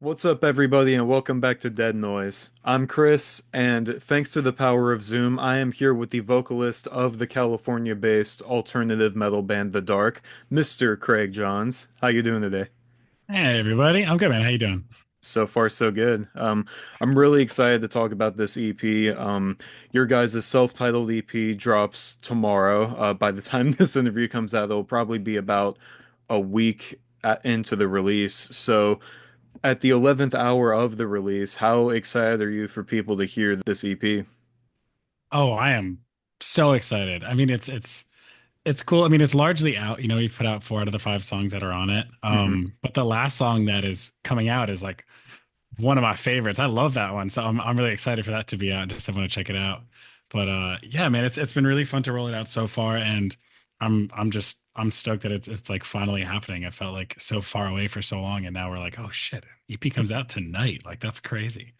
What's up, everybody, and welcome back to Dead Noise. I'm Chris, and thanks to the power of Zoom, I am here with the vocalist of the California-based alternative metal band The Dark, Mr. Craig Johns. How you doing today? Hey everybody, I'm good, man. How you doing? So far, so good. I'm really excited to talk about this EP. Your guys' self-titled EP drops tomorrow. By the time this interview comes out, it'll probably be about a week into the release. So, at the 11th hour of the release, how excited are you for people to hear this EP? Oh, I am so excited. I mean, it's cool. I mean, it's largely out. We've put out 4 out of the 5 songs that are on it. Hmm. But the last song that is coming out is like one of my favorites. I love that one, so I'm really excited for that to be out. Just I want to check it out. But yeah, man, it's been really fun to roll it out so far, and I'm stoked that it's like finally happening. It felt like so far away for so long, and now we're like, oh shit, EP comes out tonight. Like that's crazy.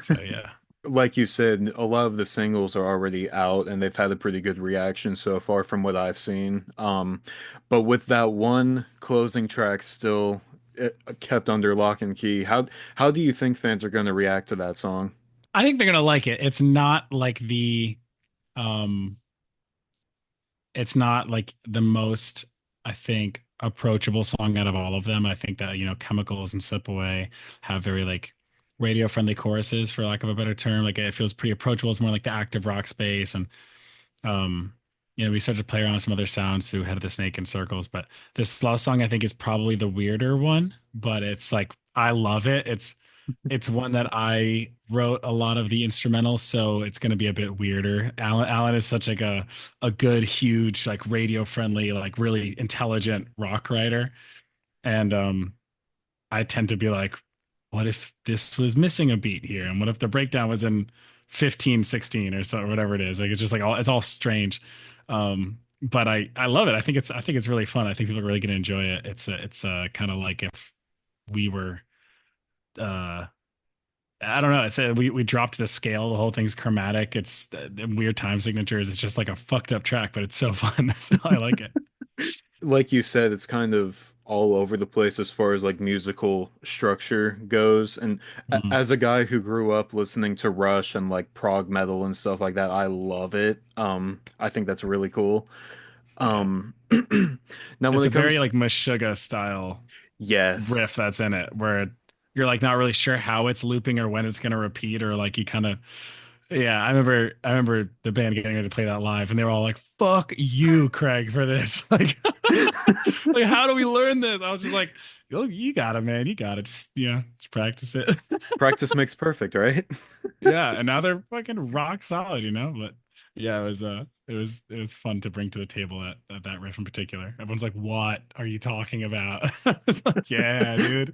So yeah. Like you said, a lot of the singles are already out and they've had a pretty good reaction so far from what I've seen. But with that one closing track still kept under lock and key, how do you think fans are going to react to that song? I think they're gonna like it. Um it's not like the most, I think, approachable song out of all of them. I think that, Chemicals and Slip Away have very like radio friendly choruses, for lack of a better term. Like it feels pretty approachable. It's more like the active rock space. And um, we started to play around with some other sounds through Head of the Snake and Circles, but this last song I think is probably the weirder one, but it's like I love it. It's one that I wrote a lot of the instrumentals, so it's going to be a bit weirder. Alan is such like a good, huge, like radio friendly, like really intelligent rock writer, and I tend to be like, what if this was missing a beat here, and what if the breakdown was in 15/16 or so, or whatever it is? Like it's just like it's all strange. But I love it. I think it's really fun. I think people are really going to enjoy it. It's kind of like if we were uh I don't know. We dropped the scale. The whole thing's chromatic. It's weird time signatures. It's just like a fucked up track, but it's so fun. So I like it. Like you said, it's kind of all over the place as far as like musical structure goes. And Mhm. as a guy who grew up listening to Rush and like prog metal and stuff like that, I love it. I think that's really cool. Yeah, Um, now when it's it a very comes, like Meshuggah style yes, riff that's in it, where you're like not really sure how it's looping or when it's gonna repeat, or like you kind of. Yeah, I remember the band getting ready to play that live, and they were all like, "Fuck you, Craig, for this." Like, like how do we learn this? I was just like, "Yo, you got it, man. You got it. Just practice it." practice makes perfect, right? Yeah, and now they're fucking rock solid, But yeah, it was fun to bring to the table at that riff in particular. Everyone's like, "What are you talking about?" It's like, "Yeah, dude."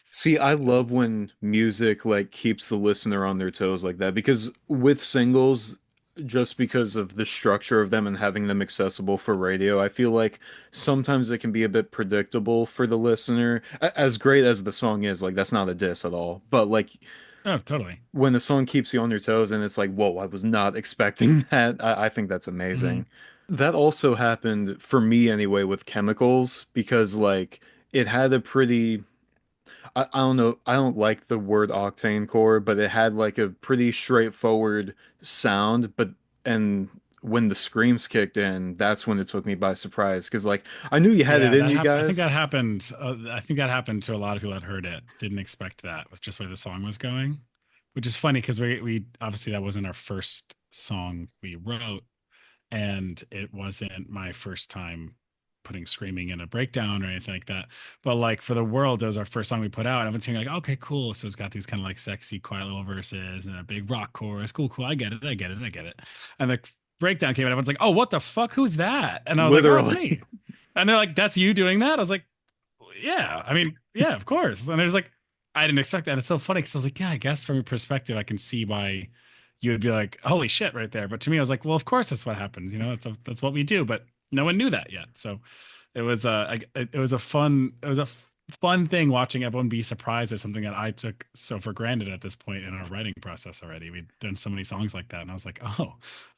See, I love when music like keeps the listener on their toes like that because with singles, just because of the structure of them and having them accessible for radio, I feel like sometimes it can be a bit predictable for the listener. As great as the song is, like that's not a diss at all. But like Oh, totally. when the song keeps you on your toes and it's like, whoa, I was not expecting that. I think that's Hmm. amazing. That also happened for me anyway with Chemicals because like it had a pretty I don't know. I don't like the word octane core, but it had like a pretty straightforward sound. But and when the screams kicked in, that's when it took me by surprise. Because like I knew you had it Yeah, in that you happened. I think guys. that happened. I think that happened to a lot of people that heard it. Didn't expect that with just where the song was going, which is funny because we obviously that wasn't our first song we wrote, and it wasn't my first time putting screaming in a breakdown or anything like that. But like for the world, that was our first song we put out. And everyone's saying like, okay, cool. So it's got these kind of like sexy, quiet little verses and a big rock chorus. Cool, cool. I get it. I get it. I get it. And the breakdown came out. Everyone's like, oh, what the fuck? Who's that? And I was like, oh, it's Literally. me. And they're like, that's you doing that? I was like, yeah. I mean, yeah, of course. And there's like, I didn't expect that. And it's so funny because I was like, yeah, I guess from your perspective, I can see why you would be like, holy shit, right there. But to me, I was like, well, of course that's what happens. That's what we do. But no one knew that yet. So it was a fun thing watching everyone be surprised at something that I took so for granted at this point in our writing process already. We'd done so many songs like that, and I was like,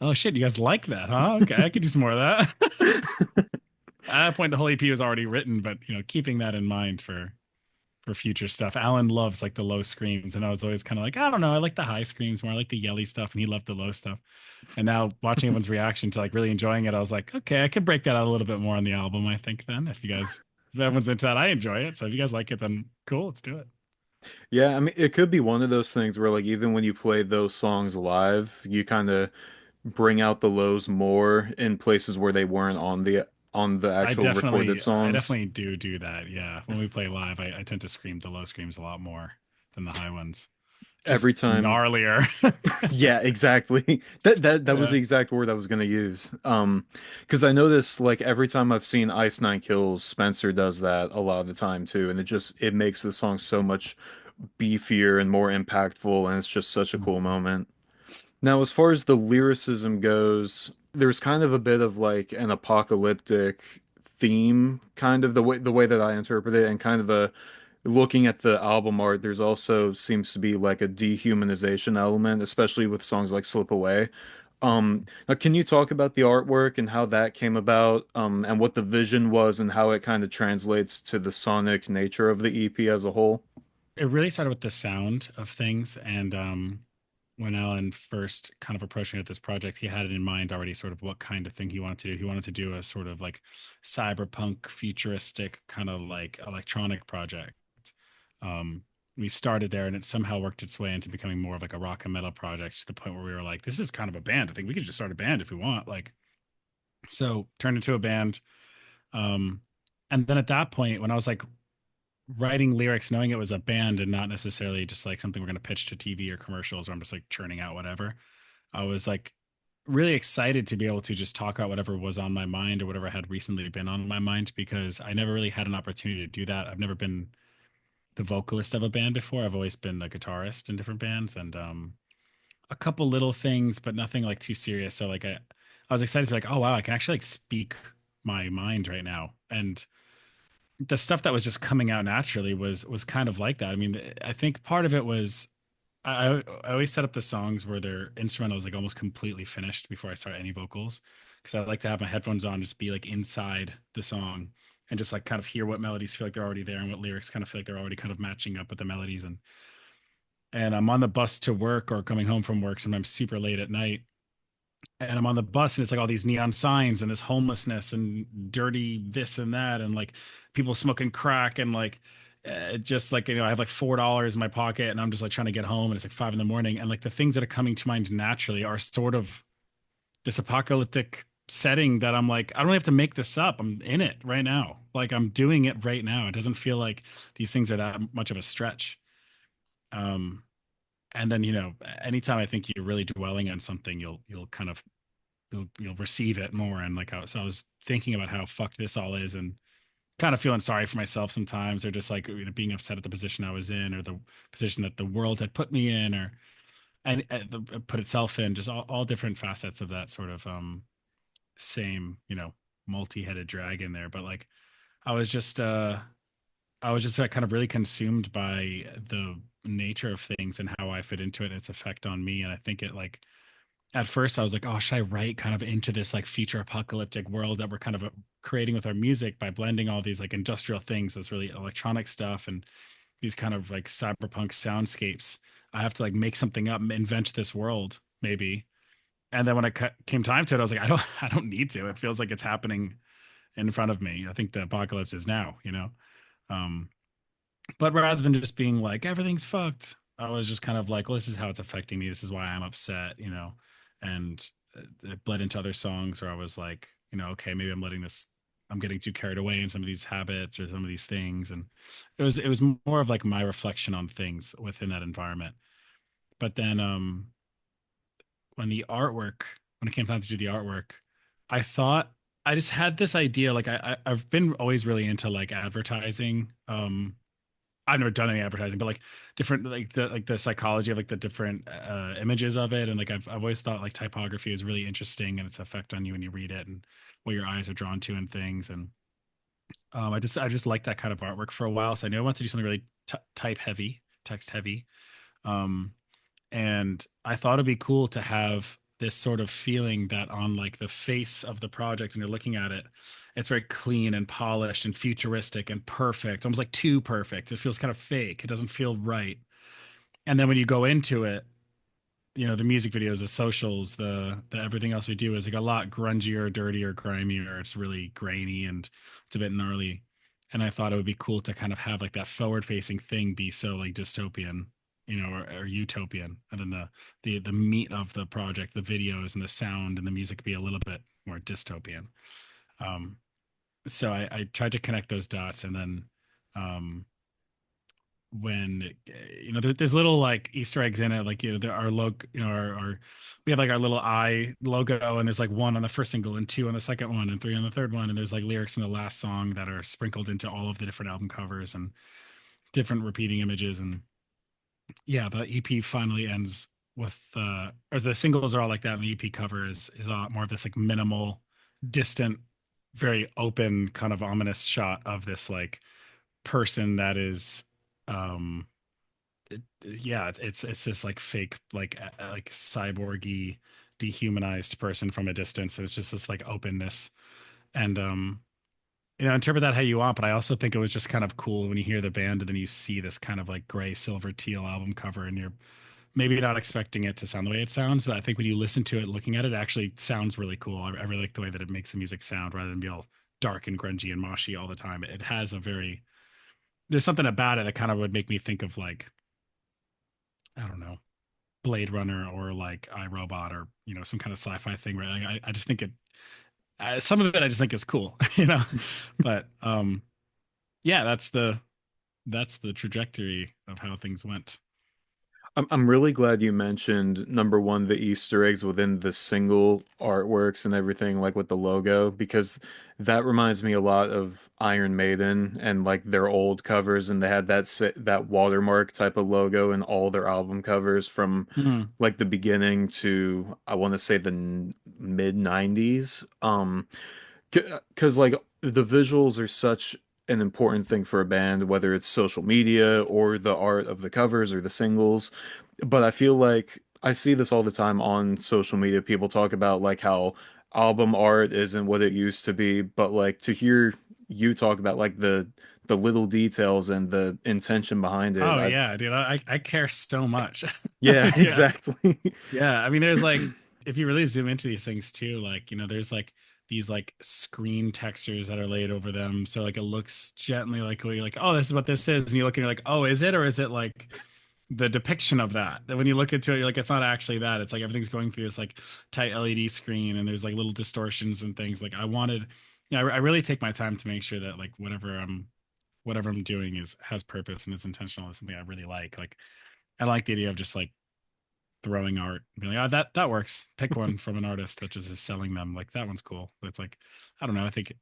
oh shit, you guys like that, huh? Okay, I could do some more of that. At that point, the whole EP was already written, but keeping that in mind for for future stuff. Alan loves like the low screams, and I was always kind of like, I don't know, I like the high screams more. I like the yelly stuff, and he loved the low stuff. And now watching everyone's reaction to like really enjoying it, I was like, okay, I could break that out a little bit more on the album. I think then, if everyone's into that, I enjoy it. So if you guys like it, then cool, let's do it. Yeah, I mean, it could be one of those things where, like, even when you play those songs live, you kind of bring out the lows more in places where they weren't on the actual recorded I songs. definitely do that. Yeah, when we play live, I tend to scream the low screams a lot more than the high ones. Just Every time. gnarlier. Yeah, exactly. That was Yeah. the exact word I was gonna use. Because I notice like every time I've seen Ice Nine Kills, Spencer does that a lot of the time too, and it makes the song so much beefier and more impactful, and it's just such a cool Mhm. moment. Now, as far as the lyricism goes, there's kind of a bit of like an apocalyptic theme, kind of the way that I interpret it, and kind of a looking at the album art, there's also seems to be like a dehumanization element, especially with songs like Slip Away. Now can you talk about the artwork and how that came about, and what the vision was and how it kind of translates to the sonic nature of the EP as a whole? It really started with the sound of things, and when Alan first kind of approached me with this project, he had it in mind already, sort of what kind of thing he wanted to do. He wanted to do a sort of like cyberpunk, futuristic kind of like electronic project. Um, we started there, and it somehow worked its way into becoming more of like a rock and metal project to the point where we were like, this is kind of a band. I think we could just start a band if we want. Like, so turned into a band. Um, and then at that point, when I was like writing lyrics, knowing it was a band and not necessarily just like something we're going to pitch to TV or commercials, or I'm just like churning out whatever, I was like really excited to be able to just talk out whatever was on my mind or whatever had recently been on my mind, because I never really had an opportunity to do that. I've never been the vocalist of a band before. I've always been a guitarist in different bands, and a couple little things, but nothing like too serious. So like I was excited to be like, oh wow, I can actually like speak my mind right now. And the stuff that was just coming out naturally was kind of like that. I mean, I think part of it was I always set up the songs where their instrumental is like almost completely finished before I start any vocals, because I like to have my headphones on, just be like inside the song and just like kind of hear what melodies feel like they're already there and what lyrics kind of feel like they're already kind of matching up with the melodies. And I'm on the bus to work or coming home from work sometimes super late at night, and I'm on the bus and it's like all these neon signs and this homelessness and dirty this and that and like people smoking crack and like just like I have like $4 in my pocket and I'm just like trying to get home and it's like 5 in the morning, and like the things that are coming to mind naturally are sort of this apocalyptic setting that I'm like, I don't have to make this up. I'm in it right now. Like I'm doing it right now. It doesn't feel like these things are that much of a stretch. Um, and then anytime I think you're really dwelling on something, you'll kind of you'll receive it more. And like so I was thinking about how fucked this all is, and kind of feeling sorry for myself sometimes, or just like being upset at the position I was in, or the position that the world had put me in, or put itself in, just all different facets of that sort of same multi-headed dragon there. But like I was just like, kind of really consumed by the nature of things and how I fit into it and its effect on me. And I think it like at first I was like, oh, should I write kind of into this like future apocalyptic world that we're kind of creating with our music by blending all these like industrial things, that's really electronic stuff, and these kind of like cyberpunk soundscapes. I have to like make something up and invent this world maybe. And then when it came time to it, I was like, I don't need to. It feels like it's happening in front of me. I think the apocalypse is now. Um, but rather than just being like everything's fucked, I was just kind of like, well, this is how it's affecting me. This is why I'm upset. And it bled into other songs where I was like, okay, maybe I'm getting too carried away in some of these habits or some of these things. And it was more of like my reflection on things within that environment. But then when the artwork, when it came time to do the artwork, I thought I just had this idea. Like I've been always really into like advertising. I've never done any advertising, but like different like the psychology of like the different images of it, and like I've always thought like typography is really interesting and its effect on you when you read it and what your eyes are drawn to and things. And I just liked that kind of artwork for a while, so I knew I wanted to do something really type heavy, text heavy. Um, and I thought it'd be cool to have. this sort of feeling that on like the face of the project when you're looking at it, it's very clean and polished and futuristic and perfect, almost like too perfect. It feels kind of fake. It doesn't feel right. And then when you go into it, the music videos, the socials, the everything else we do is like a lot grungier, dirtier, grimier. It's really grainy and it's a bit gnarly. And I thought it would be cool to kind of have like that forward facing thing be so like dystopian, or utopian. And then the meat of the project, the videos and the sound and the music be a little bit more dystopian. Um, so I tried to connect those dots, and then um when there's little like Easter eggs in it, like there our logo, our we have like our little eye logo, and there's like one on the first single and two on the second one and three on the third one, and there's like lyrics in the last song that are sprinkled into all of the different album covers and different repeating images. And yeah, the EP finally ends with or the singles are all like that, and the EP cover is a lot more of this like minimal, distant, very open kind of ominous shot of this like person that is um yeah, it's this like fake like cyborgy dehumanized person from a distance. It's just this like openness. And interpret that how you want, but I also think it was just kind of cool when you hear the band and then you see this kind of like gray silver teal album cover, and you're maybe not expecting it to sound the way it sounds, but I think when you listen to it, looking at it, it actually sounds really cool. I really like the way that it makes the music sound rather than be all dark and grungy and moshy all the time. It has a very there's something about it that kind of would make me think of like, I don't know, Blade Runner or like iRobot, or some kind of sci-fi thing. Right? Like, I just think it. Some of it I just think is cool, But yeah, that's the trajectory of how things went. I'm really glad you mentioned number one, the Easter eggs within the single artworks and everything, like with the logo, because that reminds me a lot of Iron Maiden and like their old covers, and they had that watermark type of logo in all their album covers from Mhm. like the beginning to I want to say the mid 90s. Because like the visuals are such an important thing for a band, whether it's social media or the art of the covers or the singles. But I feel like I see this all the time on social media. People talk about like how album art isn't what it used to be, but like to hear you talk about like the little details and the intention behind it, Oh I've yeah, dude, I care so much. yeah, Yeah. exactly. Yeah, I mean, there's like, if you really zoom into these things too, like, there's like these like screen textures that are laid over them. So like it looks gently like, you're like, oh, this is what this is. And you look and you're like, oh, is it? Or is it like the depiction of that? That when you look into it, you're like, it's not actually that. It's like everything's going through this like tight LED screen, and there's like little distortions and things. Like I wanted, I really take my time to make sure that like whatever I'm doing has purpose and is intentional, is something I really like. Like I like the idea of just like throwing art and being like, oh, that works. Pick one from an artist that just is selling them. Like that one's cool. But it's like, I don't know. I think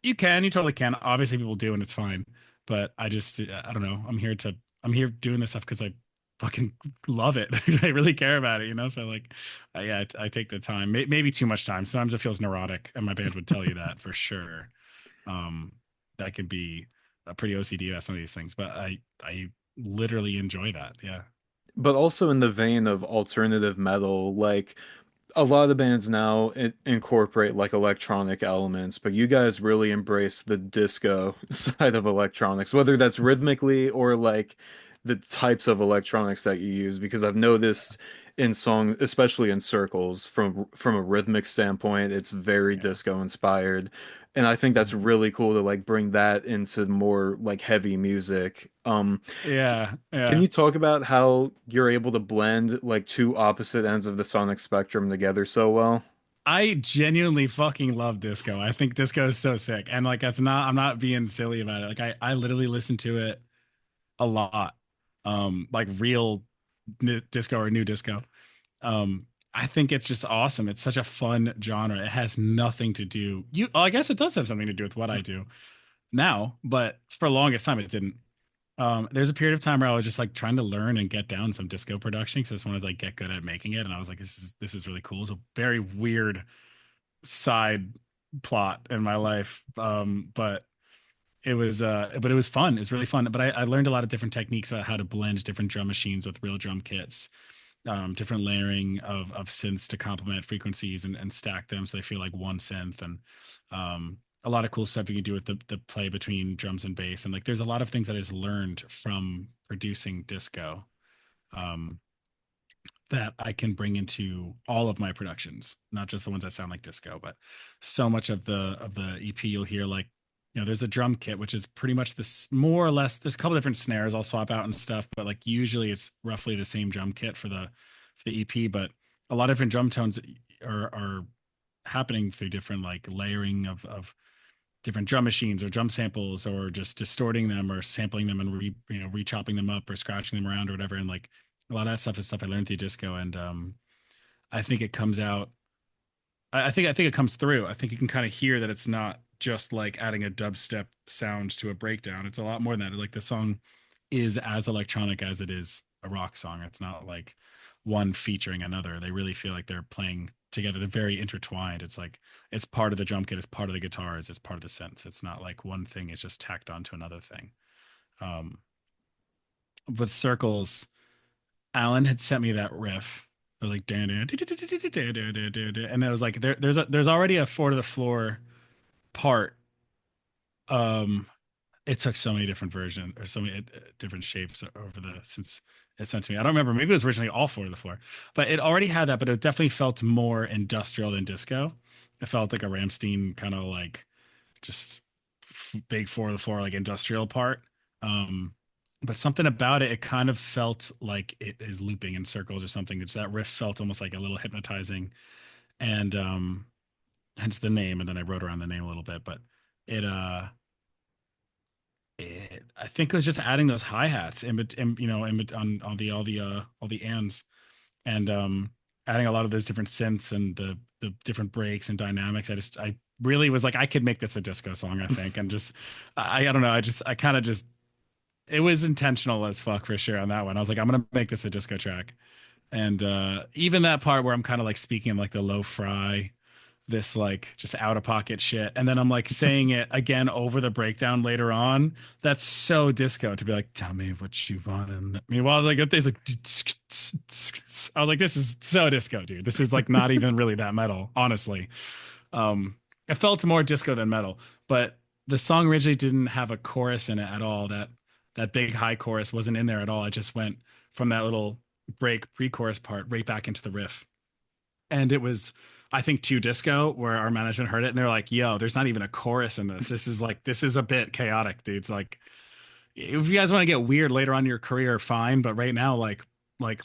you totally can. Obviously, people do, and it's fine. But I don't know. I'm here doing this stuff because I fucking love it. I really care about it, So like, yeah, I take the time. Maybe too much time. Sometimes it feels neurotic, and my band would tell you that for sure. Um, that can be a pretty OCD about some of these things, but I literally enjoy that. Yeah. But also in the vein of alternative metal, like a lot of bands now incorporate like electronic elements, but you guys really embrace the disco side of electronics, whether that's rhythmically or like the types of electronics that you use. Because I've noticed in song, especially in circles, from a rhythmic standpoint, it's very Yeah. disco inspired, and I think that's really cool to like bring that into more like heavy music. Yeah, Can yeah. you talk about how you're able to blend like two opposite ends of the sonic spectrum together so well? I genuinely fucking love disco. I think disco is so sick. And like I'm not being silly about it. Like I literally listen to it a lot. Like real disco or new disco. I think it's just awesome. It's such a fun genre. It has nothing to do. I guess it does have something to do with what I do now, but for the longest time it didn't. There's a period of time where I was just like trying to learn and get down some disco production because I just wanted to like get good at making it, and I was like, this is really cool. It's a very weird side plot in my life, but it was fun. It's really fun. But I learned a lot of different techniques about how to blend different drum machines with real drum kits, different layering of synths to complement frequencies and stack them so they feel like one synth, and a lot of cool stuff you can do with the play between drums and bass. And like there's a lot of things that I just learned from producing disco. Um, that I can bring into all of my productions, not just the ones that sound like disco, but so much of the EP you'll hear like, you know, there's a drum kit which is pretty much this more or less. There's a couple different snares I'll swap out and stuff, but like usually it's roughly the same drum kit for the EP. But a lot of different drum tones are happening through different like layering of different drum machines or drum samples, or just distorting them or sampling them and re-chopping them up or scratching them around or whatever. And like a lot of that stuff is stuff I learned through disco. And I think it comes out. I think it comes through. I think you can kind of hear that it's not just like adding a dubstep sound to a breakdown. It's a lot more than that. Like the song is as electronic as it is a rock song. It's not like one featuring another. They really feel like they're playing together. They're very intertwined. It's like it's part of the drum kit, it's part of the guitars, it's part of the synths. It's not like one thing is just tacked onto another thing. Um, with Circles, Alan had sent me that riff. I was like, and it was like there's already a four to the floor part. Um, it took so many different versions or so many different shapes over the since it sent to me. I don't remember. Maybe it was originally all four to the floor, but it already had that. But it definitely felt more industrial than disco. It felt like a Ramstein kind of like just big four to the floor like industrial part. Um, but something about it, it kind of felt like it is looping in circles or something. It's that riff felt almost like a little hypnotizing, and hence the name. And then I wrote around the name a little bit, but it I think it was just adding those hi hats on all the ands, and adding a lot of those different synths and the different breaks and dynamics. I really was like I could make this a disco song, I think. And just I don't know, I kind of just it was intentional as fuck for sure on that one. I was like, I'm gonna make this a disco track. And even that part where I'm kind of like speaking like the low fry, this like just out of pocket shit, and then I'm like saying it again over the breakdown later on. That's so disco to be like, tell me what you want. And meanwhile, like it's like I was like, this is so disco, dude. This is like not even really that metal, honestly. um it felt more disco than metal, but the song originally didn't have a chorus in it at all. That big high chorus wasn't in there at all. It just went from that little break pre-chorus part right back into the riff. And it was, I think, too disco, where our management heard it and they're like, yo, there's not even a chorus in this. This is a bit chaotic, dude. It's like, if you guys want to get weird later on in your career, fine. But right now,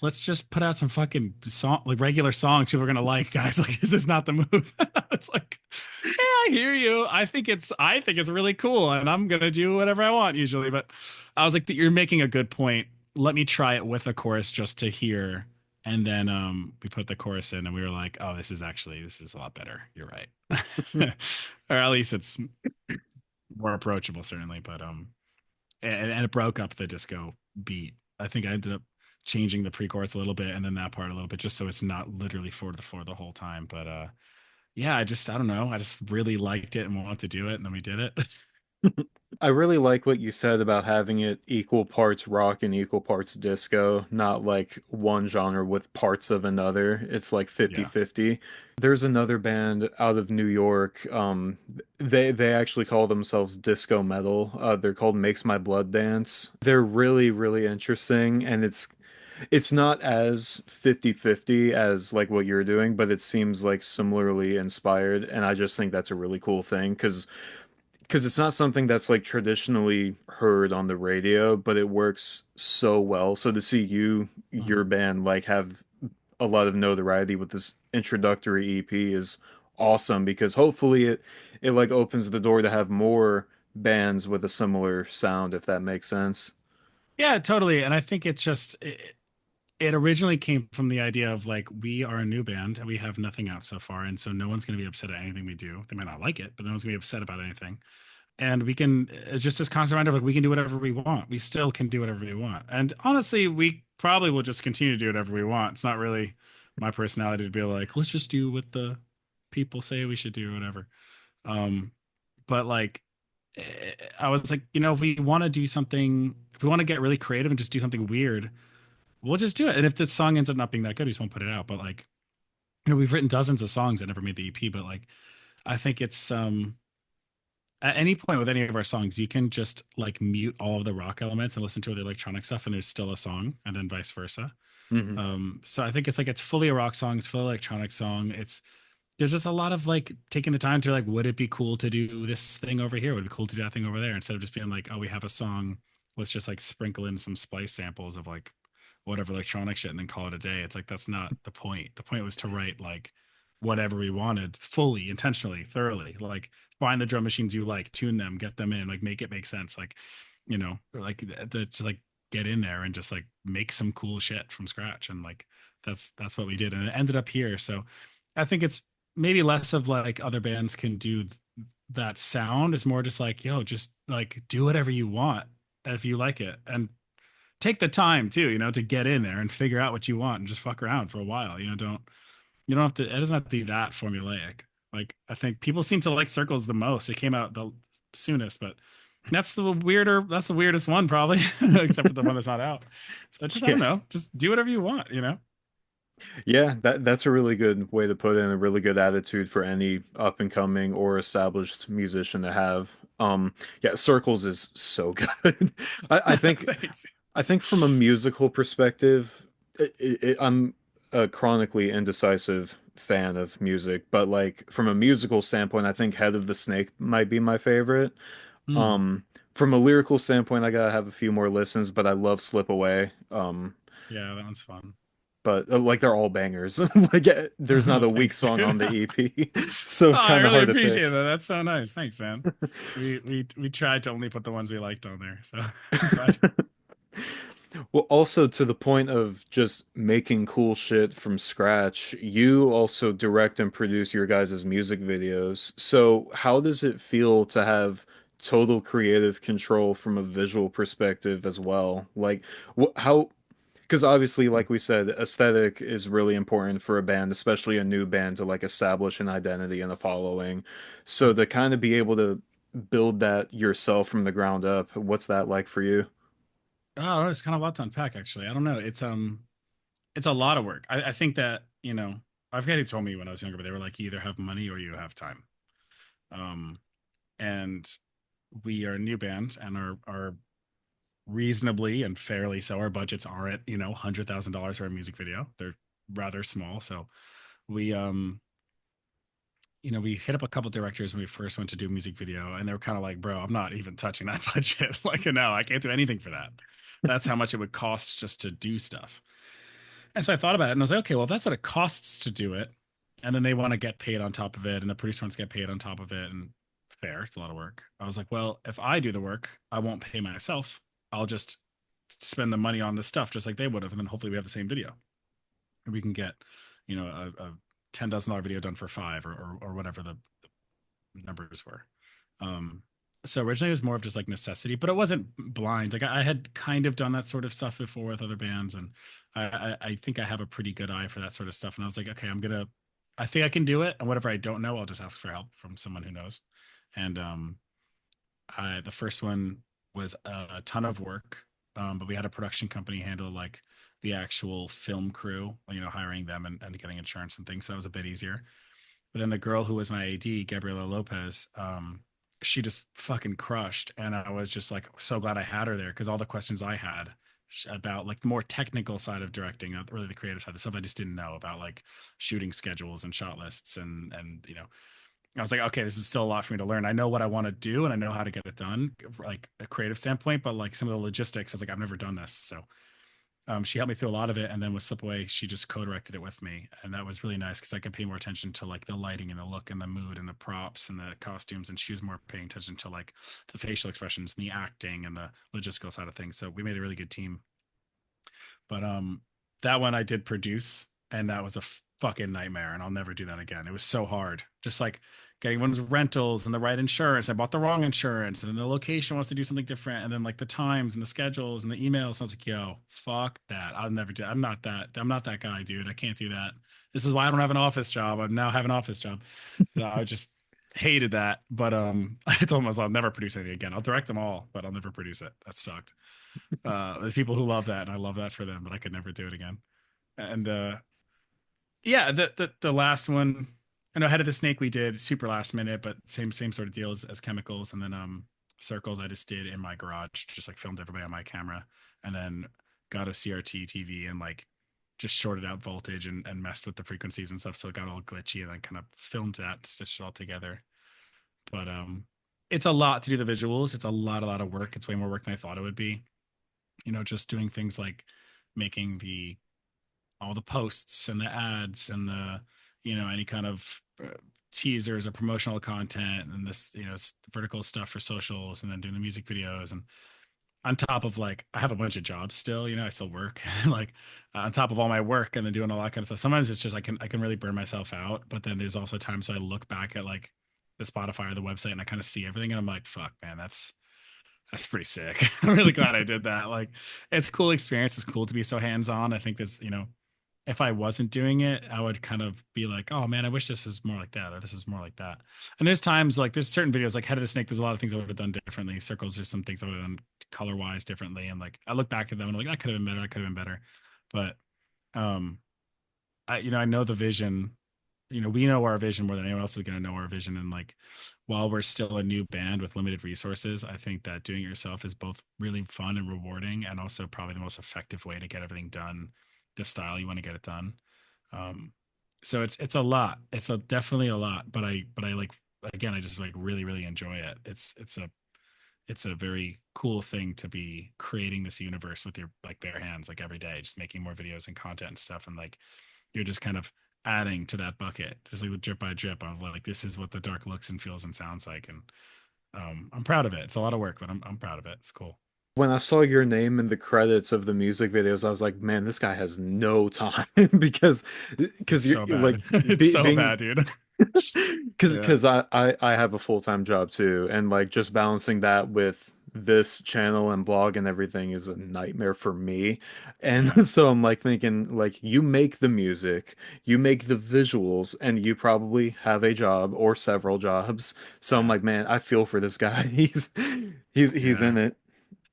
let's just put out some fucking song, like regular songs people are gonna like, guys. Like, this is not the move. It's like, yeah, I hear you. I think it's really cool, and I'm gonna do whatever I want usually. But I was like, you're making a good point. Let me try it with a chorus just to hear. And then we put the chorus in, and we were like, oh, this is a lot better. You're right. Or at least it's more approachable, certainly. But and it broke up the disco beat. I think I ended up changing the pre-chorus a little bit and then that part a little bit just so it's not literally four to the floor the whole time. But yeah, I don't know. I just really liked it and wanted to do it, and then we did it. I really like what you said about having it equal parts rock and equal parts disco, not like one genre with parts of another. It's like Yeah. 50-50. There's another band out of New York. They actually call themselves disco metal. They're called Makes My Blood Dance. They're really, really interesting, and it's not as 50-50 as like what you're doing, but it seems like similarly inspired, and I just think that's a really cool thing because it's not something that's like traditionally heard on the radio, but it works so well. So to see your Mhm. band like have a lot of notoriety with this introductory EP is awesome because hopefully it like opens the door to have more bands with a similar sound, if that makes sense. Yeah, totally. And I think it originally came from the idea of like we are a new band and we have nothing out so far, and so no one's going to be upset at anything we do. They might not like it, but no one's going to be upset about anything. And we can just this constant reminder of like we can do whatever we want. We still can do whatever we want. And honestly, we probably will just continue to do whatever we want. It's not really my personality to be like, let's just do what the people say we should do or whatever. Um, but like I was like, if we want to do something, if we want to get really creative and just do something weird, we'll just do it. And if the song ends up not being that good, we just won't put it out. But like, we've written dozens of songs that never made the EP. But like, I think it's at any point with any of our songs, you can just like mute all of the rock elements and listen to the electronic stuff, and there's still a song, and then vice versa. Hmm. So I think it's like it's fully a rock song, it's fully electronic song. It's there's just a lot of like taking the time to like, would it be cool to do this thing over here? Would it be cool to do that thing over there? Instead of just being like, oh, we have a song, let's just like sprinkle in some splice samples of like whatever electronic shit and then call it a day. It's like that's not the point. The point was to write like whatever we wanted fully, intentionally, thoroughly. Like find the drum machines you like, tune them, get them in, like make it make sense. Like, like to like get in there and just like make some cool shit from scratch. And like that's what we did. And it ended up here. So I think it's maybe less of like other bands can do that sound. It's more just like, yo, just like do whatever you want if you like it. And take the time too, to get in there and figure out what you want and just fuck around for a while. You don't have to, it doesn't have to be that formulaic. Like I think people seem to like Circles the most. It came out the soonest, but that's the weirdest one probably, except for the one that's not out. So just I don't Yeah. know, just do whatever you want. Yeah, that's a really good way to put it, and a really good attitude for any up and coming or established musician to have. Yeah, Circles is so good. I think Thanks. from a musical perspective, I'm a chronically indecisive fan of music, but like from a musical standpoint, I think Head of the Snake might be my favorite. Hmm. Um, from a lyrical standpoint, I gotta have a few more listens, but I love Slip Away. Yeah, that one's fun. But like they're all bangers. Like there's not a weak Thanks, song dude. on the EP, so Oh, it's I kind of really hard to appreciate pick. that. That's so nice. Thanks, man. We tried to only put the ones we liked on there, so I'm glad. Well, also to the point of just making cool shit from scratch, you also direct and produce your guys' music videos. So, how does it feel to have total creative control from a visual perspective as well? Like, how, because obviously, like we said, aesthetic is really important for a band, especially a new band, to like establish an identity and a following. So, to kind of be able to build that yourself from the ground up, what's that like for you? Oh, it's kind of a lot to unpack, actually. I don't know. It's a lot of work. I think that I've got who told me when I was younger, but they were like, you either have money or you have time. Um, and we are a new band, and our reasonably and fairly so our budgets are at $100,000 for a music video. They're rather small, so we we hit up a couple directors when we first went to do a music video, and they were kind of like, bro, I'm not even touching that budget. Like, no, I can't do anything for that. That's how much it would cost just to do stuff. And so I thought about it and I was like, okay, well, if that's what it costs to do it. And then they want to get paid on top of it, and the producer wants to get paid on top of it. And fair, it's a lot of work. I was like, well, if I do the work, I won't pay myself. I'll just spend the money on this stuff just like they would have. And then hopefully we have the same video. And we can get, a $10,000 video done for five, or whatever the numbers were. Um, so originally it was more of just like necessity, but it wasn't blind. Like I had kind of done that sort of stuff before with other bands, and I think I have a pretty good eye for that sort of stuff. And I was like, okay, I think I can do it, and whatever I don't know, I'll just ask for help from someone who knows. And the first one was a ton of work, but we had a production company handle like the actual film crew, hiring them and getting insurance and things. So that was a bit easier. But then the girl who was my AD, Gabriela Lopez, she just fucking crushed. And I was just like so glad I had her there, because all the questions I had about like the more technical side of directing, not really the creative side, the stuff I just didn't know about, like shooting schedules and shot lists, and I was like, okay, this is still a lot for me to learn. I know what I want to do and I know how to get it done, like a creative standpoint, but like some of the logistics, I was like, I've never done this. So she helped me through a lot of it, and then with Slipaway, she just co-directed it with me, and that was really nice because I could pay more attention to like the lighting and the look and the mood and the props and the costumes, and she was more paying attention to like the facial expressions and the acting and the logistical side of things. So we made a really good team. But that one I did produce, and that was a fucking nightmare, and I'll never do that again. It was so hard. Just like getting one's rentals and the right insurance. I bought the wrong insurance, and then the location wants to do something different, and then like the times and the schedules and the emails. And I was like, yo, fuck that. I'll never do. I'm not that guy, dude. I can't do that. This is why I don't have an office job. I now have an office job. So I just Hated that, but I told myself I'll never produce anything again. I'll direct them all, but I'll never produce it. That sucked. There's people who love that, and I love that for them, but I could never do it again. And yeah, the last one, I know Head of the Snake we did super last minute, but same sort of deal as Chemicals, and then Circles I just did in my garage, just like filmed everybody on my camera, and then got a CRT TV and like just shorted out voltage and messed with the frequencies and stuff, so it got all glitchy, and then kind of filmed that, stitched it all together. But it's a lot to do the visuals. It's a lot of work. It's way more work than I thought it would be. Just doing things like making the all the posts and the ads and the any kind of teasers or promotional content and this vertical stuff for socials and then doing the music videos and on top of like I have a bunch of jobs still, I still work like on top of all my work and then doing all that kind of stuff. Sometimes it's just I can really burn myself out, but then there's also times I look back at like the Spotify or the website and I kind of see everything and I'm like, fuck man, that's pretty sick. I'm really glad I did that. Like it's cool experience. It's cool to be so hands-on. I think this, if I wasn't doing it, I would kind of be like, oh man, I wish this was more like that, or this is more like that. And there's times like there's certain videos like Head of the Snake, there's a lot of things I would have done differently. Circles, there's some things I would have done color wise differently. And like I look back at them and I'm like, that could have been better, I could have been better. But um I know the vision. We know our vision more than anyone else is going to know our vision. And like, while we're still a new band with limited resources, I think that doing it yourself is both really fun and rewarding, and also probably the most effective way to get everything done, the style you want to get it done. Um, so it's a lot. It's definitely a lot. But I like again, I just like really enjoy it. It's a very cool thing to be creating this universe with your like bare hands, like every day, just making more videos and content and stuff, and like you're just kind of adding to that bucket, just like drip by drip of like this is what the dark looks and feels and sounds like. And I'm proud of it. It's a lot of work, but I'm proud of it. It's cool. When I saw your name in the credits of the music videos, I was like, man, this guy has no time because It's you're so like bad. It's so being bad, dude. Yeah. because I have a full-time job too, and like just balancing that with this channel and blog and everything is a nightmare for me. Yeah. And so I'm like thinking like you make the music, you make the visuals, and you probably have a job or several jobs. So I'm Yeah. like, man, I feel for this guy. He's Yeah. in it.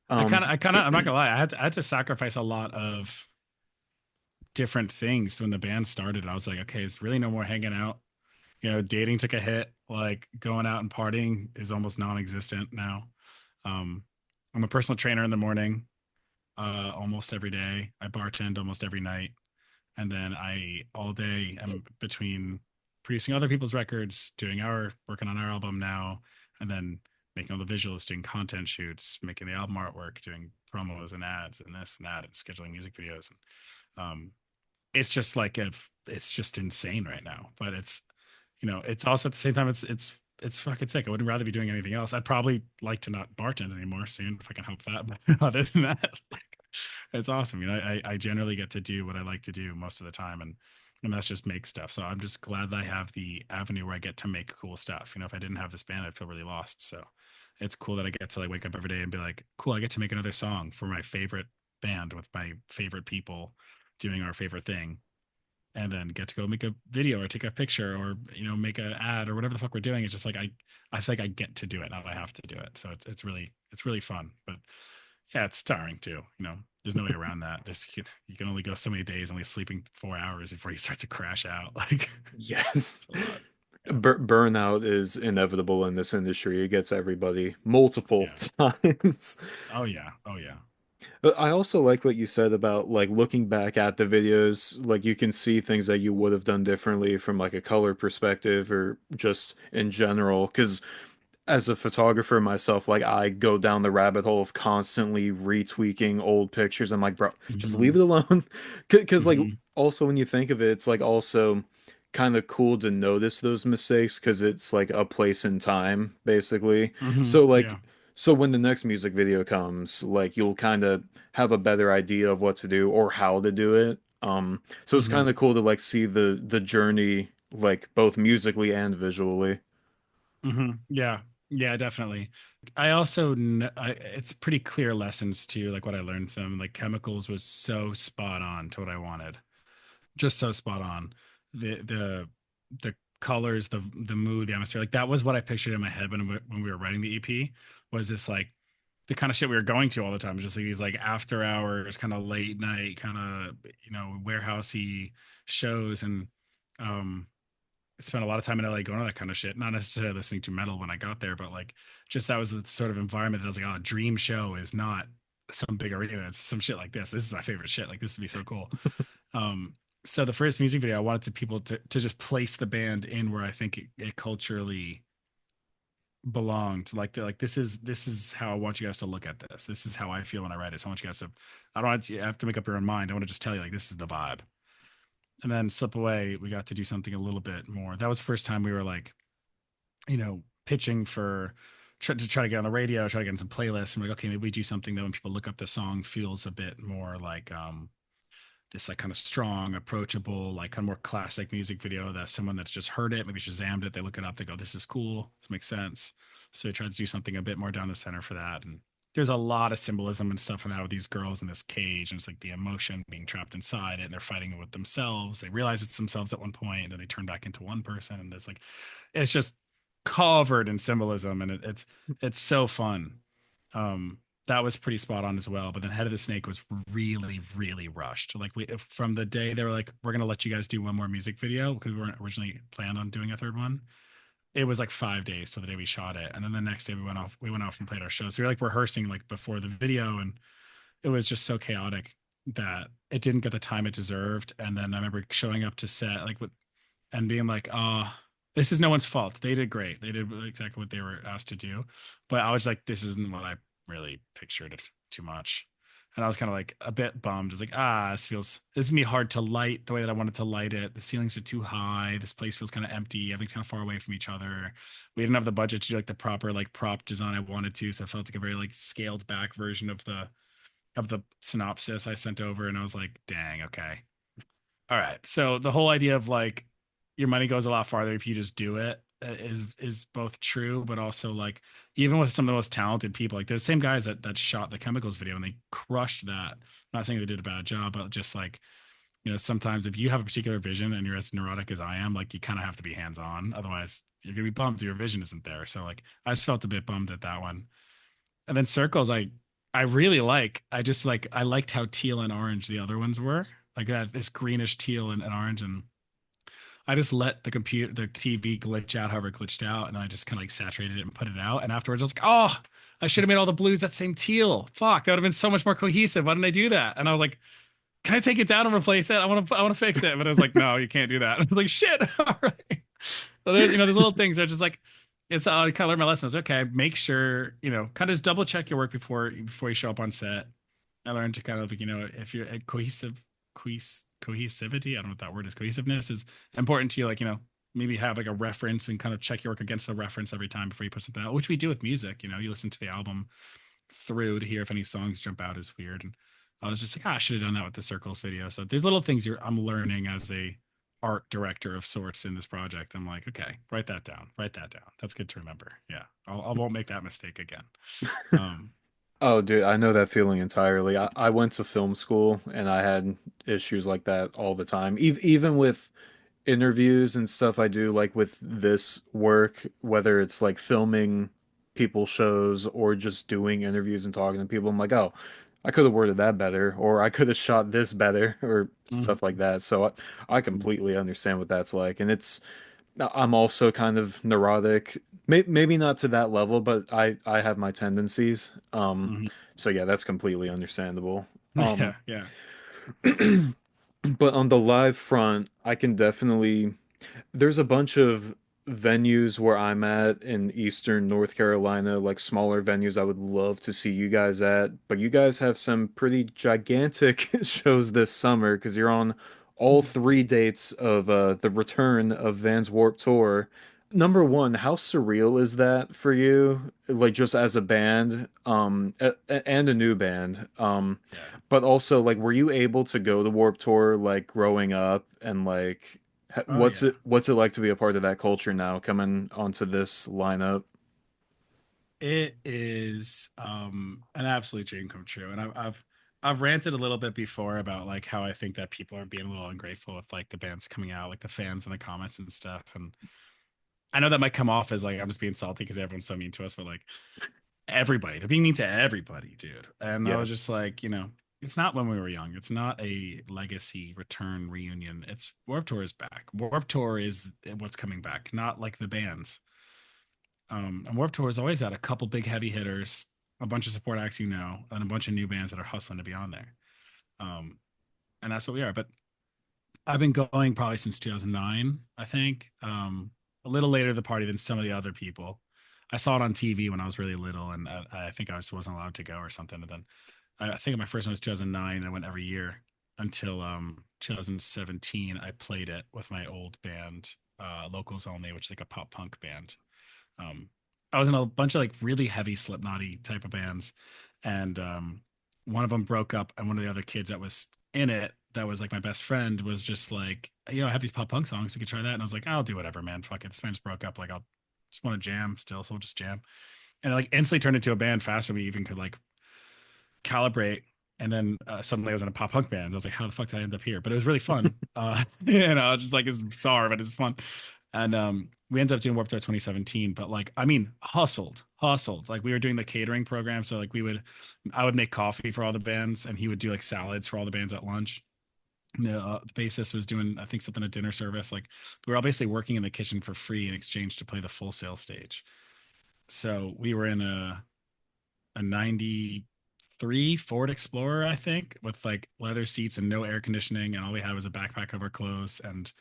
Um I'm not gonna lie. I had to sacrifice a lot of different things when the band started. I was like, okay, it's really no more hanging out. Dating took a hit. Like going out and partying is almost non-existent now. Um, I'm a personal trainer in the morning, almost every day. I bartend almost every night, and then I all day am between producing other people's records, working on our album now, and then making all the visuals, doing content shoots, making the album artwork, doing promos and ads and this and that, and scheduling music videos. And it's just like if it's just insane right now. But it's also at the same time it's fucking sick. I wouldn't rather be doing anything else. I'd probably like to not bartend anymore soon if I can help that. But other than that, like, it's awesome. I generally get to do what I like to do most of the time, and that's just make stuff. So I'm just glad that I have the avenue where I get to make cool stuff. If I didn't have this band, I'd feel really lost. So it's cool that I get to like wake up every day and be like, cool, I get to make another song for my favorite band with my favorite people doing our favorite thing, and then get to go make a video or take a picture or make an ad or whatever the fuck we're doing. It's just like I feel like I get to do it, not I have to do it. So it's really fun. But yeah, it's tiring too. There's no way around that. You can only go so many days, only sleeping 4 hours before you start to crash out. Like yes. it's a lot. Yeah. Burnout is inevitable in this industry. It gets everybody multiple Yeah. times. Oh yeah. Oh yeah. But I also like what you said about like looking back at the videos, like you can see things that you would have done differently from like a color perspective or just in general. Because as a photographer myself, like I go down the rabbit hole of constantly retweaking old pictures. I'm like, bro, just leave Hmm. it alone. Because like Hmm. also when you think of it, it's like also kind of cool to notice those mistakes because it's like a place in time, basically. Hmm. So Yeah. like so when the next music video comes, like you'll kind of have a better idea of what to do or how to do it. So it's Hmm. kind of cool to like see the journey like both musically and visually. Hmm. Yeah. Yeah, definitely. I also it's pretty clear lessons too, like what I learned from like Chemicals was so spot on to what I wanted. Just so spot on. The colors, the mood, the atmosphere. Like that was what I pictured in my head when we were writing the EP. Was this like the kind of shit we were going to all the time? Just like these like after hours, kind of late night, kind of warehousey shows, and um, I spent a lot of time in LA going to that kind of shit. Not necessarily listening to metal when I got there, but like just that was the sort of environment that I was like, oh, dream show is not some big arena. It's some shit like this. This is my favorite shit. Like this would be so cool. Um, so the first music video, I wanted to people to just place the band in where I think it culturally belonged. Like this is how I want you guys to look at this. This is how I feel when I write it. So I want you guys to. I don't want you have to make up your own mind. I want to just tell you like this is the vibe. And then Slip Away, we got to do something a little bit more. That was the first time we were like, pitching for try to get on the radio, try to get in some playlists. And we're like, okay, maybe we do something that when people look up the song feels a bit more like this like kind of strong, approachable, like kind of more classic music video that someone that's just heard it, maybe Shazammed it, they look it up, they go, "This is cool. This makes sense." So I tried to do something a bit more down the center for that, and there's a lot of symbolism and stuff in that with these girls in this cage, and it's like the emotion being trapped inside it, and they're fighting with themselves. They realize it's themselves at one point, and then they turn back into one person, and it's just covered in symbolism, and it's so fun. Um, that was pretty spot on as well. But then Head of the Snake was really, really rushed. Like we from the day they were like, we're gonna let you guys do one more music video because we weren't originally planned on doing a third one. It was like 5 days to the day we shot it, and then the next day we went off and played our show. So we were like rehearsing like before the video, and it was just so chaotic that it didn't get the time it deserved. And then I remember showing up to set like with and being like, oh, this is no one's fault. They did great. They did exactly what they were asked to do. But I was like, this isn't what I really pictured it too much. And I was kind of like a bit bummed. I was like, this is gonna be hard to light the way that I wanted to light it. The ceilings are too high. This place feels kind of empty. Everything's kind of far away from each other. We didn't have the budget to do like the proper like prop design I wanted to. So it felt like a very like scaled back version of the synopsis I sent over. And I was like, dang, okay. All right. So the whole idea of like your money goes a lot farther if you just do it is both true, but also like even with some of the most talented people, like the same guys that shot the chemicals video and they crushed that. I'm not saying they did a bad job, but just like sometimes if you have a particular vision and you're as neurotic as I am, like you kind of have to be hands on. Otherwise, you're gonna be bummed if your vision isn't there. So like I just felt a bit bummed at that one. And then circles, I really like. I liked how teal and orange the other ones were. Like that this greenish teal and orange, and I just let the TV glitch out however it glitched out, and then I just kind of like saturated it and put it out. And afterwards, I was like, oh, I should have made all the blues that same teal. Fuck, that would have been so much more cohesive. Why didn't I do that? And I was like, can I take it down and replace it? I want to fix it. But I was like, no, you can't do that. I was like, shit. All right. So there's little things that are just like it's I kind of learned my lessons. Okay, make sure kind of just double check your work before you show up on set. I learned to kind of like if you're cohesivity. I don't know what that word is. Cohesiveness is important to you. Like maybe have like a reference and kind of check your work against the reference every time before you put something out, which we do with music. You listen to the album through to hear if any songs jump out as weird. And I was just like, I should have done that with the circles video. So there's little things I'm learning as a art director of sorts in this project. I'm like, okay, write that down. Write that down. That's good to remember. Yeah, I won't make that mistake again. Um, Oh, dude, I know that feeling entirely. I went to film school and I had issues like that all the time. Even with interviews and stuff I do, like with this work, whether it's like filming people shows or just doing interviews and talking to people, I'm like, oh, I could have worded that better, or I could have shot this better, or stuff like mhm. that. So I completely understand what that's like. And I'm also kind of neurotic. Maybe not to that level, but I have my tendencies. Mhm. So yeah, that's completely understandable. Yeah, yeah. But on the live front, I can definitely there's a bunch of venues where I'm at in Eastern North Carolina, like smaller venues I would love to see you guys at, but you guys have some pretty gigantic shows this summer because you're on all three dates of the return of Vans Warped Tour. Number one, how surreal is that for you? Like just as a band, and a new band, Yeah. but also like, were you able to go to Warped Tour like growing up and like Oh yeah. what's it like to be a part of that culture now coming onto this lineup? It is an absolute dream come true. And I've I've ranted a little bit before about like how I think that people are being a little ungrateful with like the bands coming out, like the fans in the comments and stuff. And I know that might come off as like I'm just being salty because everyone's so mean to us, but like everybody, they're being mean to everybody, dude. And I Yeah. was just like, it's not when we were young. It's not a legacy return reunion. It's Warped Tour is back. Warped Tour is what's coming back, not like the bands. And Warped Tour has always had a couple big heavy hitters, a bunch of support acts, and a bunch of new bands that are hustling to be on there. Um, and that's what we are. But I've been going probably since 2009, I think. A little later to the party than some of the other people. I saw it on TV when I was really little, and I think I just wasn't allowed to go or something. And then I think my first one was 2009. I went every year until 2017. I played it with my old band, Locals Only, which is like a pop punk band. Um, I was in a bunch of like really heavy Slipknotty type of bands, and one of them broke up, and one of the other kids that was in it, that was like my best friend, was just like, I have these pop punk songs, we could try that, and I was like, I'll do whatever, man, fuck it. This band just broke up, like I'll just want to jam still, so we'll just jam, and it like instantly turned into a band faster than we even could like calibrate. And then suddenly I was in a pop punk band. I was like, how the fuck did I end up here? But it was really fun. Just like it's bizarre, but it's fun. And we ended up doing Warped Tour 2017. But like, I mean, hustled. Like we were doing the catering program. So like I would make coffee for all the bands, and he would do like salads for all the bands at lunch. The bassist was doing, I think, something at dinner service. Like we were all basically working in the kitchen for free in exchange to play the Full Sail stage. So we were in a 93 Ford Explorer, I think, with like leather seats and no air conditioning. And all we had was a backpack of our clothes. And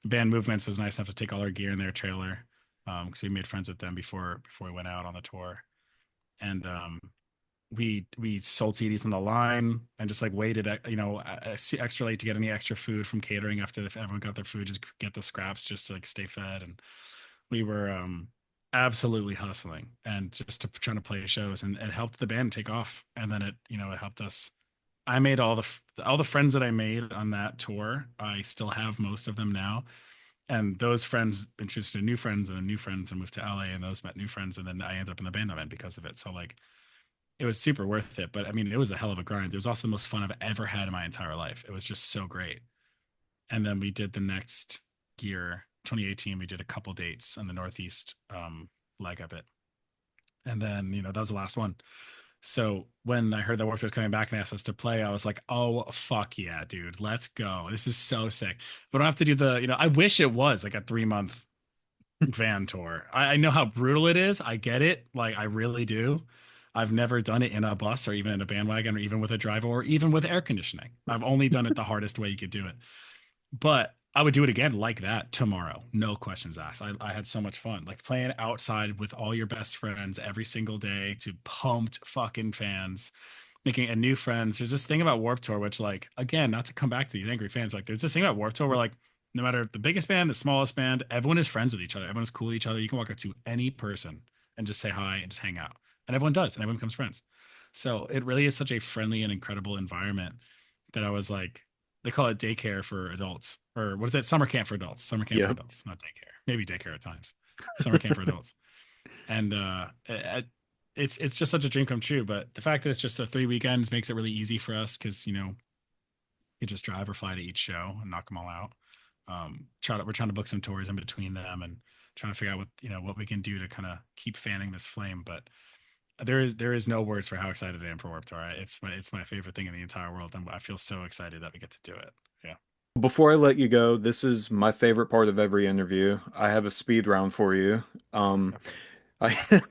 Band Movements was nice enough to take all our gear in their trailer. Because we made friends with them before we went out on the tour. And we sold CDs on the line and just like waited, extra late to get any extra food from catering after everyone got their food, just get the scraps just to like stay fed. And we were absolutely hustling and just trying to play shows, and it helped the band take off. And then it helped us. I made all the friends that I made on that tour. I still have most of them now, and those friends introduced to new friends, and then new friends, and moved to LA, and those met new friends, and then I ended up in the band I'm in because of it. So like it was super worth it. But I mean, it was a hell of a grind. It was also the most fun I've ever had in my entire life. It was just so great. And then we did the next year, 2018, we did a couple dates on the Northeast leg of it. And then, that was the last one. So when I heard that Warped was coming back and they asked us to play, I was like, oh, fuck yeah, dude, let's go. This is so sick. We don't have to do I wish it was like a 3 month van tour. I know how brutal it is. I get it. Like, I really do. I've never done it in a bus or even in a bandwagon or even with a driver or even with air conditioning. I've only done it the hardest way you could do it. But I would do it again like that tomorrow. No questions asked. I had so much fun. Like playing outside with all your best friends every single day to pumped fucking fans, making a new friends. There's this thing about Warped Tour, which like, again, not to come back to these angry fans, like there's this thing about Warped Tour where like, no matter the biggest band, the smallest band, everyone is friends with each other. Everyone's cool with each other. You can walk up to any person and just say hi and just hang out. And everyone does, and everyone becomes friends. So it really is such a friendly and incredible environment that I was like, they call it daycare for adults, or what is it? Summer camp for adults. Summer camp for Yep. adults, not daycare. Maybe daycare at times. Summer camp for adults. And it's just such a dream come true. But the fact that it's just a 3 weekends makes it really easy for us because you just drive or fly to each show and knock them all out. We're trying to book some tours in between them and trying to figure out what we can do to kind of keep fanning this flame. But there is no words for how excited I am for Warped Tour. It's my favorite thing in the entire world, and I feel so excited that we get to do it. Yeah. Before I let you go, this is my favorite part of every interview. I have a speed round for you. Um, Okay. I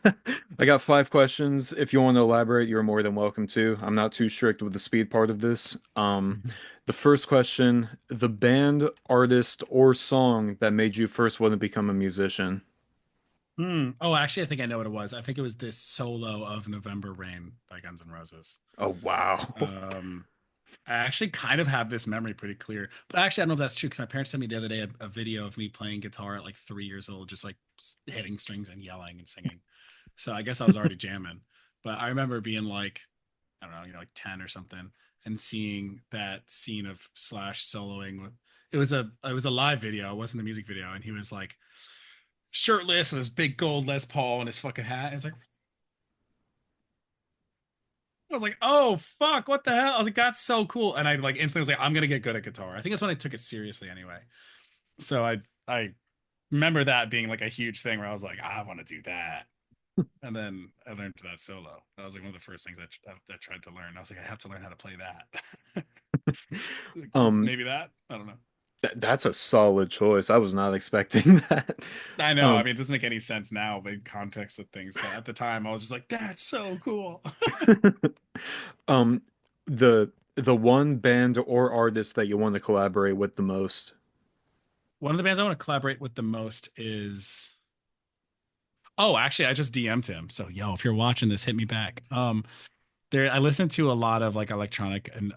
I got 5 questions. If you want to elaborate, you're more than welcome to. I'm not too strict with the speed part of this. The first question, the band, artist, or song that made you first want to become a musician. Oh, actually, I think I know what it was. I think it was this solo of November Rain by Guns N' Roses. Oh, wow. Um, I actually kind of have this memory pretty clear, but actually, I don't know if that's true because my parents sent me the other day a video of me playing guitar at like 3 years old, just like hitting strings and yelling and singing. So I guess I was already jamming. But I remember being like, I don't know, like 10 or something, and seeing that scene of Slash soloing with it was a live video, it wasn't a music video, and he was like shirtless with his big gold Les Paul and his fucking hat. And it's like, was like, oh fuck, what the hell? I was like, that's so cool. And I like instantly was like, I'm gonna get good at guitar. I think that's when I took it seriously anyway. So I remember that being like a huge thing where I was like, I want to do that. And then I learned that solo. That was like one of the first things I tried to learn. I was like, I have to learn how to play that. Um, Maybe that. I don't know. that's a solid choice. I was not expecting that. I know. I Um, mean, it doesn't make any sense now in context of things, but at the time, I was just like, "That's so cool." um, the one band or artist that you want to collaborate with the most. One of the bands I want to collaborate with the most is. Oh, actually, I just DM'd him. So, yo, if you're watching this, hit me back. There, I listen to a lot of like electronic and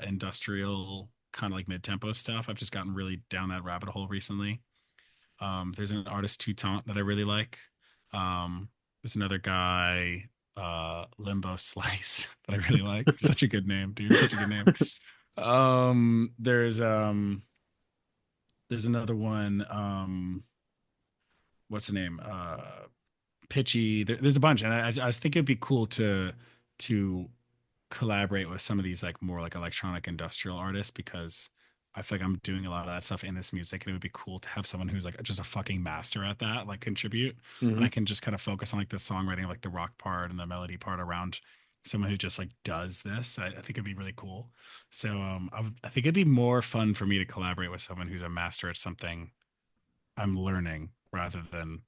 industrial kind of like mid-tempo stuff. I've just gotten really down that rabbit hole recently. There's an artist Toutant that I really like. There's another guy, Limbo Slice that I really like. Such a good name, dude. Such a good name. There's another one. What's the name? Pitchy. There's a bunch, and I was thinking it'd be cool to collaborate with some of these like more like electronic industrial artists because I feel like I'm doing a lot of that stuff in this music, and it would be cool to have someone who's like just a fucking master at that, like contribute, and Hmm. I can just kind of focus on like the songwriting, like the rock part and the melody part around someone who just like does this. I think it'd be really cool. So I think it'd be more fun for me to collaborate with someone who's a master at something I'm learning rather than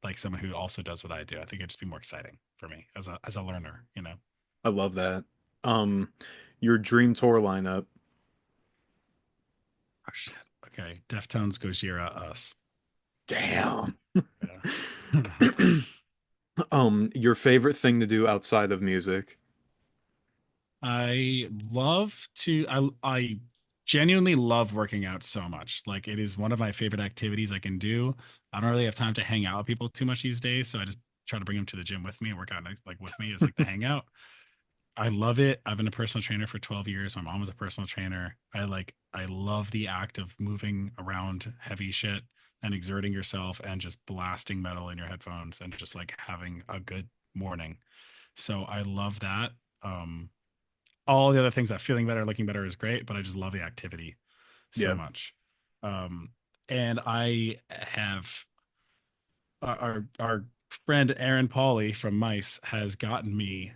like someone who also does what I do. I think it'd just be more exciting for me as a learner, you know. I love that. Um, your dream tour lineup. Oh shit. Okay. Deftones, Gojira, us. Damn. Yeah. Your favorite thing to do outside of music. I love to I genuinely love working out so much. Like it is one of my favorite activities I can do. I don't really have time to hang out with people too much these days, so I just try to bring them to the gym with me and work out like with me as like the hangout. I love it. I've been a personal trainer for 12 years. My mom was a personal trainer. I love the act of moving around heavy shit and exerting yourself and just blasting metal in your headphones and just like having a good morning. So I love that. Um all the other things that feeling better, looking better is great, but I just love the activity so Yeah. much. Um and I have our friend Aaron Pauly from Mice has gotten me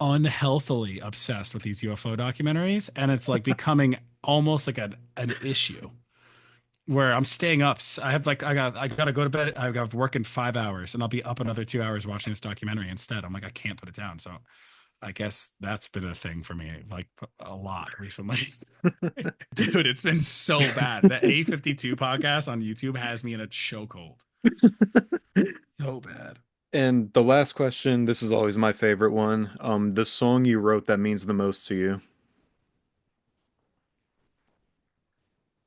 unhealthily obsessed with these UFO documentaries, and it's like becoming almost like an issue where I'm staying up. I have like I got to go to bed. I got to work in 5 hours, and I'll be up another 2 hours watching this documentary instead. I'm like I can't put it down. So I guess that's been a thing for me like a lot recently. Dude, it's been so bad. The A52 podcast on YouTube has me in a chokehold. So bad. And the last question, this is always my favorite one. The song you wrote that means the most to you.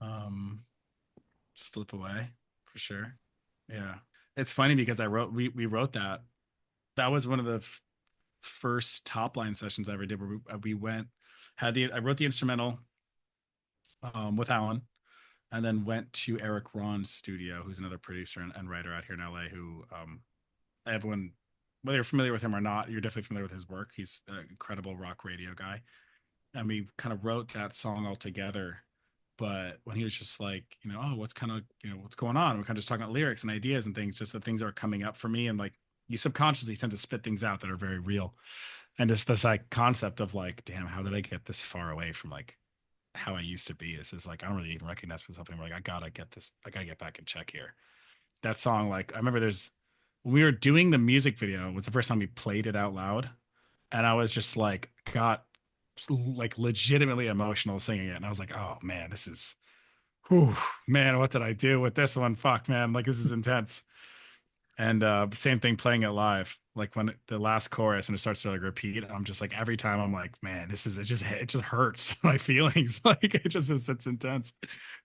Um, Slip away for sure. Yeah. It's funny because we wrote that. That was one of the first top line sessions I ever did where we went had the I wrote the instrumental with Alan and then went to Eric Ron's studio, who's another producer and writer out here in LA who everyone whether you're familiar with him or not, you're definitely familiar with his work. He's an incredible rock radio guy. And we kind of wrote that song all together. But when he was just like, oh, what's kind of, what's going on? We're kind of just talking about lyrics and ideas and things, just the things that are coming up for me. And like, you subconsciously tend to spit things out that are very real. And just this like concept of like, damn, how did I get this far away from like how I used to be? This is like, I don't really even recognize myself anymore. Like, I gotta get back in check here. That song, like, I remember when we were doing the music video, it was the first time we played it out loud. And I was just like, got like legitimately emotional singing it. And I was like, oh man, this is, whew, man, what did I do with this one? Fuck, man, like this is intense. And same thing playing it live. Like when the last chorus and it starts to like repeat, I'm just like every time I'm like, man, this is it just hurts my feelings. Like it just is it's intense.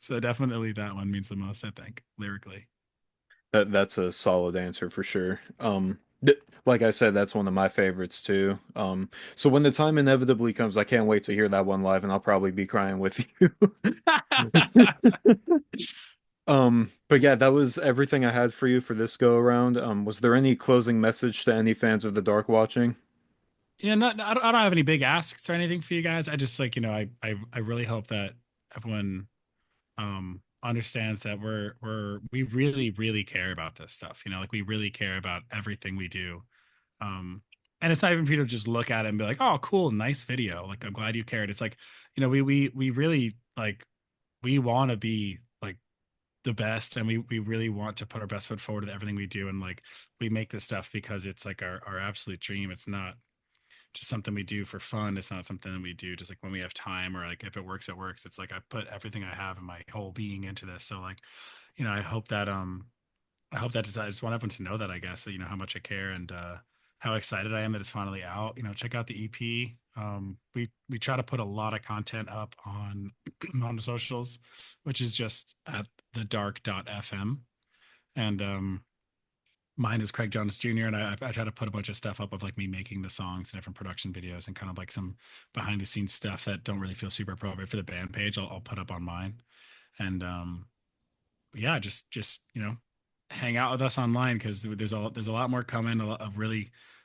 So definitely that one means the most, I think, lyrically. That's a solid answer for sure. Like I said, that's one of my favorites too. So when the time inevitably comes, I can't wait to hear that one live, and I'll probably be crying with you. But yeah, that was everything I had for you for this go around. Was there any closing message to any fans of The Dark watching? I don't have any big asks or anything for you guys. I just like, I really hope that everyone understands that we really, really care about this stuff. Like we really care about everything we do. And it's not even for you to just look at it and be like, oh, cool, nice video. Like, I'm glad you cared. It's like, we really like, we want to be like the best, and we really want to put our best foot forward with everything we do. And like, we make this stuff because it's like our absolute dream. It's not just something we do for fun. It's not something that we do just like when we have time, or like if it works, it works. It's like I put everything I have and my whole being into this. So like, I hope that I just want everyone to know that, I guess, how much I care, and how excited I am that it's finally out. Check out the EP. We try to put a lot of content up on on the socials, which is just at thedark.fm. And mine is Craig Jones Jr. And I try to put a bunch of stuff up of like me making the songs and different production videos, and kind of like some behind the scenes stuff that don't really feel super appropriate for the band page. I'll put up on mine. And yeah, just hang out with us online, because there's a lot more coming.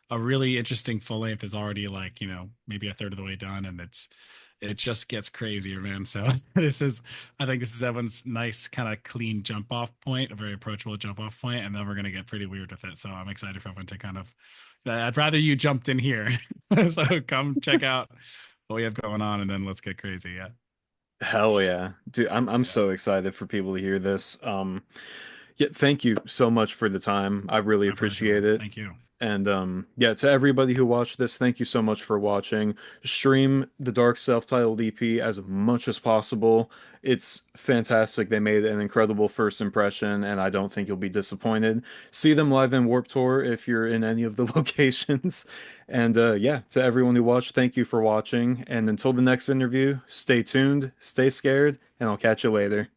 A really interesting full length is already like maybe a third of the way done, and it just gets crazier, man. So I think this is everyone's nice kind of clean jump off point, a very approachable jump off point, and then we're gonna get pretty weird with it. So I'm excited for everyone to kind of. I'd rather you jumped in here, so come check out what we have going on, and then let's get crazy. Yeah, Hell yeah. Dude, I'm yeah, so excited for people to hear this. Yeah, thank you so much for the time. I really my pleasure, appreciate man. it. Thank you. And yeah, to everybody who watched this, thank you so much for watching. Stream the Dark self-titled EP as much as possible. It's fantastic. They made an incredible first impression, and I don't think you'll be disappointed. See them live in Warped Tour if you're in any of the locations. And yeah, to everyone who watched, thank you for watching. And until the next interview, stay tuned, stay scared, and I'll catch you later.